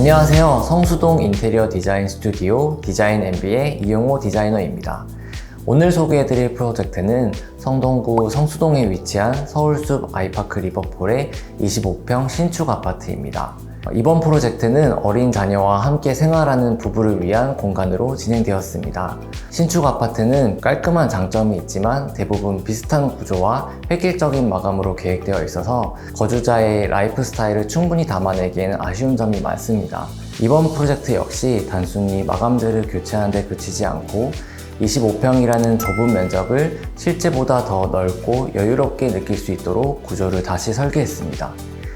안녕하세요. 성수동 인테리어 디자인 스튜디오 디자인 MB의 이용호 디자이너입니다. 오늘 소개해드릴 프로젝트는 성동구 성수동에 위치한 서울숲 아이파크 리버폴의 25평 신축 아파트입니다. 이번 프로젝트는 어린 자녀와 함께 생활하는 부부를 위한 공간으로 진행되었습니다. 신축 아파트는 깔끔한 장점이 있지만 대부분 비슷한 구조와 획일적인 마감으로 계획되어 있어서 거주자의 라이프 스타일을 충분히 담아내기에는 아쉬운 점이 많습니다. 이번 프로젝트 역시 단순히 마감재를 교체하는 데 그치지 않고 25평이라는 좁은 면적을 실제보다 더 넓고 여유롭게 느낄 수 있도록 구조를 다시 설계했습니다.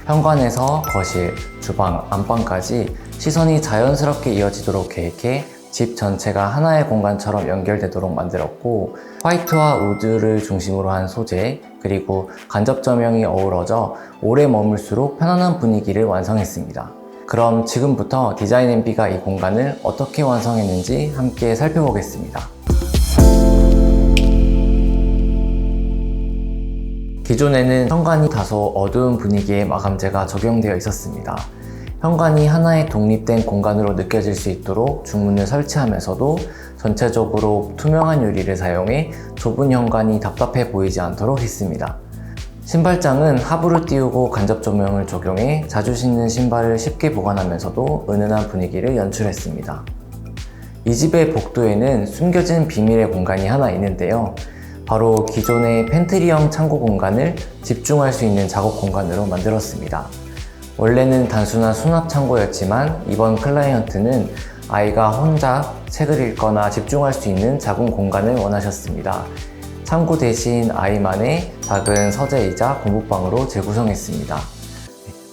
현관에서 거실, 주방, 안방까지 시선이 자연스럽게 이어지도록 계획해 집 전체가 하나의 공간처럼 연결되도록 만들었고, 화이트와 우드를 중심으로 한 소재, 그리고 간접 조명이 어우러져 오래 머물수록 편안한 분위기를 완성했습니다. 그럼 지금부터 디자인 MB가 이 공간을 어떻게 완성했는지 함께 살펴보겠습니다. 기존에는 현관이 다소 어두운 분위기의 마감재가 적용되어 있었습니다. 현관이 하나의 독립된 공간으로 느껴질 수 있도록 중문을 설치하면서도 전체적으로 투명한 유리를 사용해 좁은 현관이 답답해 보이지 않도록 했습니다. 신발장은 하부를 띄우고 간접 조명을 적용해 자주 신는 신발을 쉽게 보관하면서도 은은한 분위기를 연출했습니다. 이 집의 복도에는 숨겨진 비밀의 공간이 하나 있는데요. 바로 기존의 팬트리형 창고 공간을 집중할 수 있는 작업 공간으로 만들었습니다. 원래는 단순한 수납 창고였지만 이번 클라이언트는 아이가 혼자 책을 읽거나 집중할 수 있는 작은 공간을 원하셨습니다. 창고 대신 아이만의 작은 서재이자 공부방으로 재구성했습니다.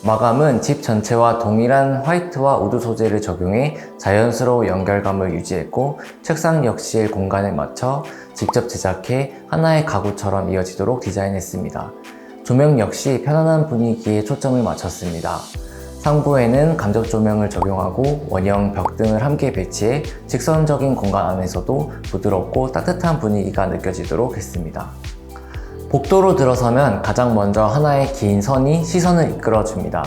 마감은 집 전체와 동일한 화이트와 우드 소재를 적용해 자연스러운 연결감을 유지했고, 책상 역시 공간에 맞춰 직접 제작해 하나의 가구처럼 이어지도록 디자인했습니다. 조명 역시 편안한 분위기에 초점을 맞췄습니다. 상부에는 간접 조명을 적용하고 원형 벽등을 함께 배치해 직선적인 공간 안에서도 부드럽고 따뜻한 분위기가 느껴지도록 했습니다. 복도로 들어서면 가장 먼저 하나의 긴 선이 시선을 이끌어줍니다.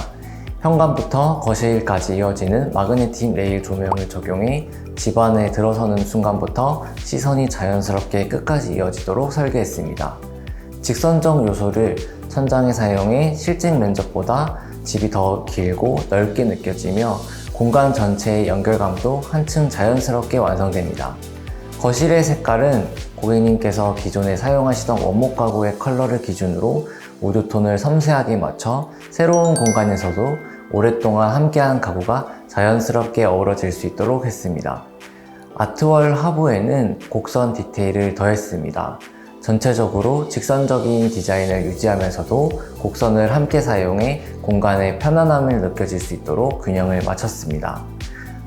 현관부터 거실까지 이어지는 마그네틱 레일 조명을 적용해 집 안에 들어서는 순간부터 시선이 자연스럽게 끝까지 이어지도록 설계했습니다. 직선적 요소를 천장에 사용해 실제 면적보다 집이 더 길고 넓게 느껴지며 공간 전체의 연결감도 한층 자연스럽게 완성됩니다. 거실의 색깔은 고객님께서 기존에 사용하시던 원목 가구의 컬러를 기준으로 우드톤을 섬세하게 맞춰 새로운 공간에서도 오랫동안 함께한 가구가 자연스럽게 어우러질 수 있도록 했습니다. 아트월 하부에는 곡선 디테일을 더했습니다. 전체적으로 직선적인 디자인을 유지하면서도 곡선을 함께 사용해 공간의 편안함을 느껴질 수 있도록 균형을 맞췄습니다.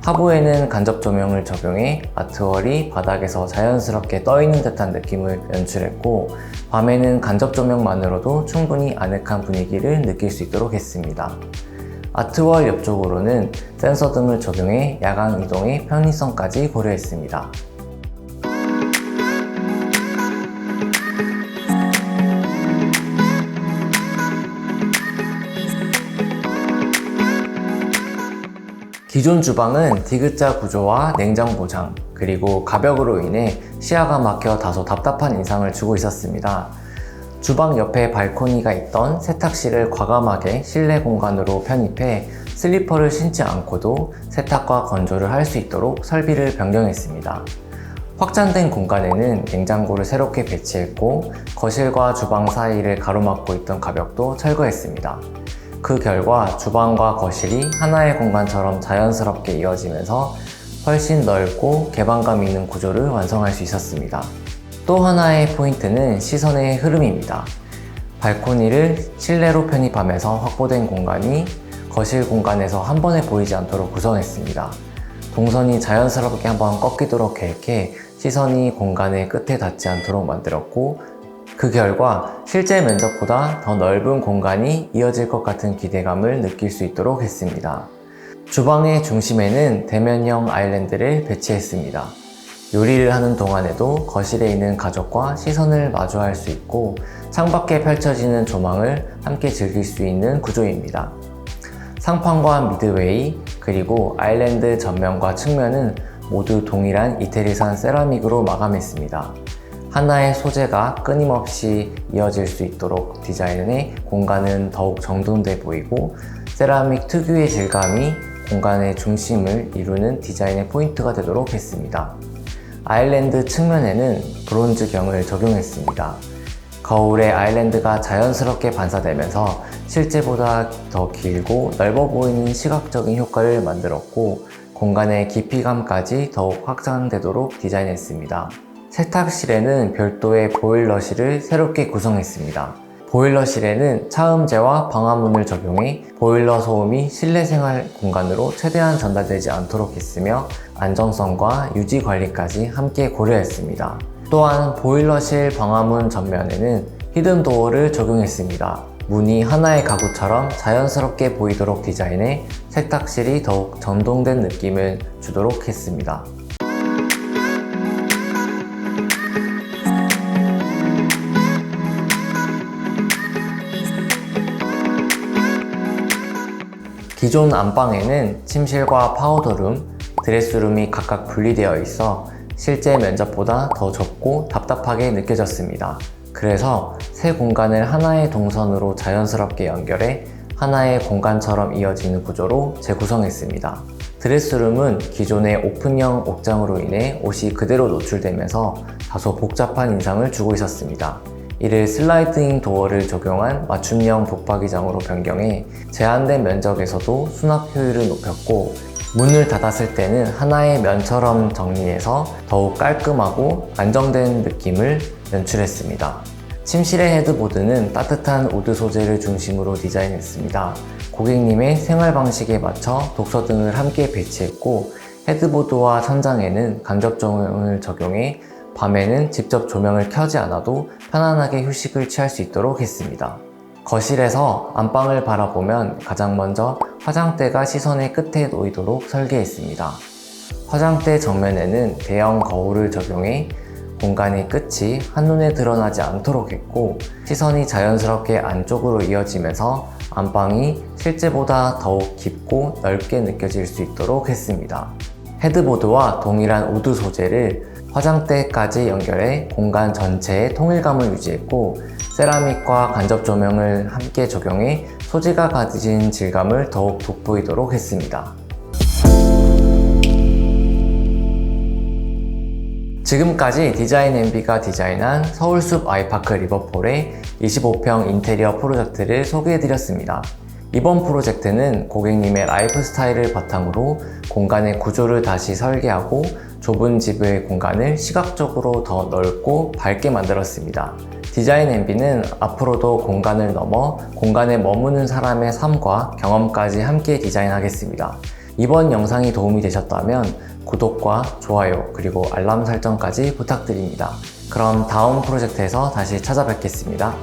하부에는 간접 조명을 적용해 아트월이 바닥에서 자연스럽게 떠있는 듯한 느낌을 연출했고, 밤에는 간접 조명만으로도 충분히 아늑한 분위기를 느낄 수 있도록 했습니다. 아트월 옆쪽으로는 센서 등을 적용해 야간 이동의 편의성까지 고려했습니다. 기존 주방은 디귿자 구조와 냉장 보장, 그리고 가벽으로 인해 시야가 막혀 다소 답답한 인상을 주고 있었습니다. 주방 옆에 발코니가 있던 세탁실을 과감하게 실내 공간으로 편입해 슬리퍼를 신지 않고도 세탁과 건조를 할 수 있도록 설비를 변경했습니다. 확장된 공간에는 냉장고를 새롭게 배치했고, 거실과 주방 사이를 가로막고 있던 가벽도 철거했습니다. 그 결과 주방과 거실이 하나의 공간처럼 자연스럽게 이어지면서 훨씬 넓고 개방감 있는 구조를 완성할 수 있었습니다. 또 하나의 포인트는 시선의 흐름입니다. 발코니를 실내로 편입하면서 확보된 공간이 거실 공간에서 한 번에 보이지 않도록 구성했습니다. 동선이 자연스럽게 한번 꺾이도록 계획해 시선이 공간의 끝에 닿지 않도록 만들었고, 그 결과 실제 면적보다 더 넓은 공간이 이어질 것 같은 기대감을 느낄 수 있도록 했습니다. 주방의 중심에는 대면형 아일랜드를 배치했습니다. 요리를 하는 동안에도 거실에 있는 가족과 시선을 마주할 수 있고, 창밖에 펼쳐지는 조망을 함께 즐길 수 있는 구조입니다. 상판과 미드웨이, 그리고 아일랜드 전면과 측면은 모두 동일한 이태리산 세라믹으로 마감했습니다. 하나의 소재가 끊임없이 이어질 수 있도록 디자인해 공간은 더욱 정돈돼 보이고, 세라믹 특유의 질감이 공간의 중심을 이루는 디자인의 포인트가 되도록 했습니다. 아일랜드 측면에는 브론즈경을 적용했습니다. 거울에 아일랜드가 자연스럽게 반사되면서 실제보다 더 길고 넓어 보이는 시각적인 효과를 만들었고, 공간의 깊이감까지 더욱 확장되도록 디자인했습니다. 세탁실에는 별도의 보일러실을 새롭게 구성했습니다. 보일러실에는 차음제와 방화문을 적용해 보일러 소음이 실내 생활 공간으로 최대한 전달되지 않도록 했으며, 안정성과 유지 관리까지 함께 고려했습니다. 또한 보일러실 방화문 전면에는 히든도어를 적용했습니다. 문이 하나의 가구처럼 자연스럽게 보이도록 디자인해 세탁실이 더욱 전동된 느낌을 주도록 했습니다. 기존 안방에는 침실과 파우더룸, 드레스룸이 각각 분리되어 있어 실제 면적보다 더 좁고 답답하게 느껴졌습니다. 그래서 새 공간을 하나의 동선으로 자연스럽게 연결해 하나의 공간처럼 이어지는 구조로 재구성했습니다. 드레스룸은 기존의 오픈형 옥장으로 인해 옷이 그대로 노출되면서 다소 복잡한 인상을 주고 있었습니다. 이를 슬라이딩 도어를 적용한 맞춤형 붙박이장으로 변경해 제한된 면적에서도 수납 효율을 높였고, 문을 닫았을 때는 하나의 면처럼 정리해서 더욱 깔끔하고 안정된 느낌을 연출했습니다. 침실의 헤드보드는 따뜻한 우드 소재를 중심으로 디자인했습니다. 고객님의 생활 방식에 맞춰 독서 등을 함께 배치했고, 헤드보드와 천장에는 간접 조명을 적용해 밤에는 직접 조명을 켜지 않아도 편안하게 휴식을 취할 수 있도록 했습니다. 거실에서 안방을 바라보면 가장 먼저 화장대가 시선의 끝에 놓이도록 설계했습니다. 화장대 정면에는 대형 거울을 적용해 공간의 끝이 한눈에 드러나지 않도록 했고, 시선이 자연스럽게 안쪽으로 이어지면서 안방이 실제보다 더욱 깊고 넓게 느껴질 수 있도록 했습니다. 헤드보드와 동일한 우드 소재를 화장대까지 연결해 공간 전체의 통일감을 유지했고, 세라믹과 간접 조명을 함께 적용해 소재가 가진 질감을 더욱 돋보이도록 했습니다. 지금까지 디자인NB가 디자인한 서울숲 아이파크 리버폴의 25평 인테리어 프로젝트를 소개해드렸습니다. 이번 프로젝트는 고객님의 라이프 스타일을 바탕으로 공간의 구조를 다시 설계하고 좁은 집의 공간을 시각적으로 더 넓고 밝게 만들었습니다. 디자인NB는 앞으로도 공간을 넘어 공간에 머무는 사람의 삶과 경험까지 함께 디자인하겠습니다. 이번 영상이 도움이 되셨다면 구독과 좋아요 그리고 알람 설정까지 부탁드립니다. 그럼 다음 프로젝트에서 다시 찾아뵙겠습니다.